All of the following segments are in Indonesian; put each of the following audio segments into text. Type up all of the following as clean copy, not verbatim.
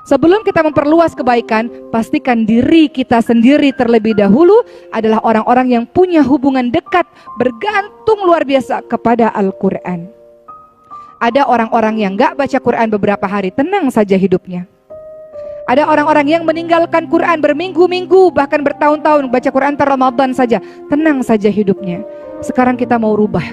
Sebelum kita memperluas kebaikan, pastikan diri kita sendiri terlebih dahulu adalah orang-orang yang punya hubungan dekat, bergantung luar biasa kepada Al-Quran. Ada orang-orang yang gak baca Quran beberapa hari, tenang saja hidupnya. Ada orang-orang yang meninggalkan Quran berminggu-minggu, bahkan bertahun-tahun, baca Quran Ramadan saja, tenang saja hidupnya. Sekarang kita mau rubah.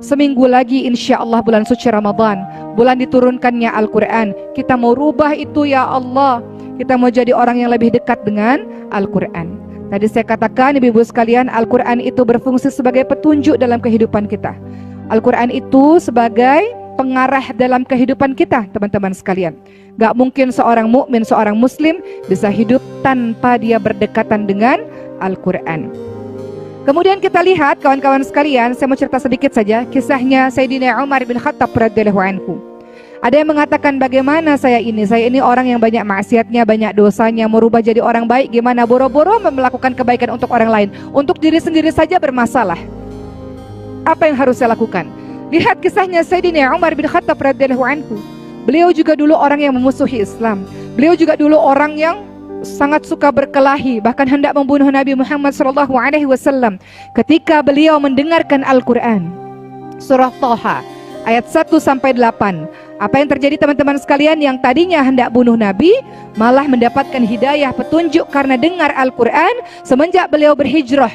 Seminggu lagi insya Allah bulan suci Ramadan, bulan diturunkannya Al-Quran. Kita mau rubah itu ya Allah. Kita mau jadi orang yang lebih dekat dengan Al-Quran. Tadi saya katakan ibu-ibu sekalian, Al-Quran itu berfungsi sebagai petunjuk dalam kehidupan kita. Al-Quran itu sebagai pengarah dalam kehidupan kita, teman-teman sekalian. Gak mungkin seorang mukmin, seorang muslim bisa hidup tanpa dia berdekatan dengan Al-Quran. Kemudian kita lihat kawan-kawan sekalian, saya mau cerita sedikit saja kisahnya Sayyidina Umar bin Khattab radhiyallahu anhu. Ada yang mengatakan, bagaimana saya ini orang yang banyak maksiatnya, banyak dosanya, mau rubah jadi orang baik gimana? Boro-boro melakukan kebaikan untuk orang lain, untuk diri sendiri saja bermasalah. Apa yang harus saya lakukan? Lihat kisahnya Sayyidina Umar bin Khattab radhiyallahu anhu. Beliau juga dulu orang yang memusuhi Islam. Beliau juga dulu orang yang sangat suka berkelahi, bahkan hendak membunuh Nabi Muhammad SAW. Ketika beliau mendengarkan Al-Quran, surah Thaha, ayat 1-8. Apa yang terjadi teman-teman sekalian? Yang tadinya hendak bunuh Nabi, malah mendapatkan hidayah, petunjuk karena dengar Al-Quran. Semenjak beliau berhijrah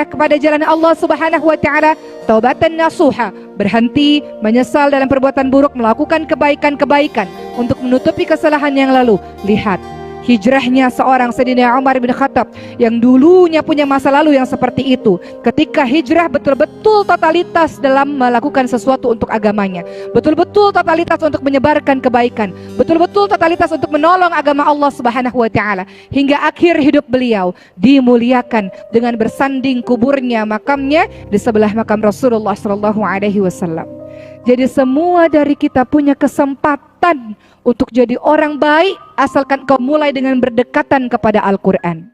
kepada jalan Allah Subhanahu wa Ta'ala, taubatan nasuha, berhenti, menyesal dalam perbuatan buruk, melakukan kebaikan-kebaikan untuk menutupi kesalahan yang lalu. Lihat hijrahnya seorang Sayyidina Umar bin Khattab yang dulunya punya masa lalu yang seperti itu. Ketika hijrah betul-betul totalitas dalam melakukan sesuatu untuk agamanya, betul-betul totalitas untuk menyebarkan kebaikan, betul-betul totalitas untuk menolong agama Allah Subhanahu wa Ta'ala, hingga akhir hidup beliau dimuliakan dengan bersanding kuburnya, makamnya di sebelah makam Rasulullah SAW. Jadi semua dari kita punya kesempatan untuk jadi orang baik, asalkan kau mulai dengan berdekatan kepada Al-Quran.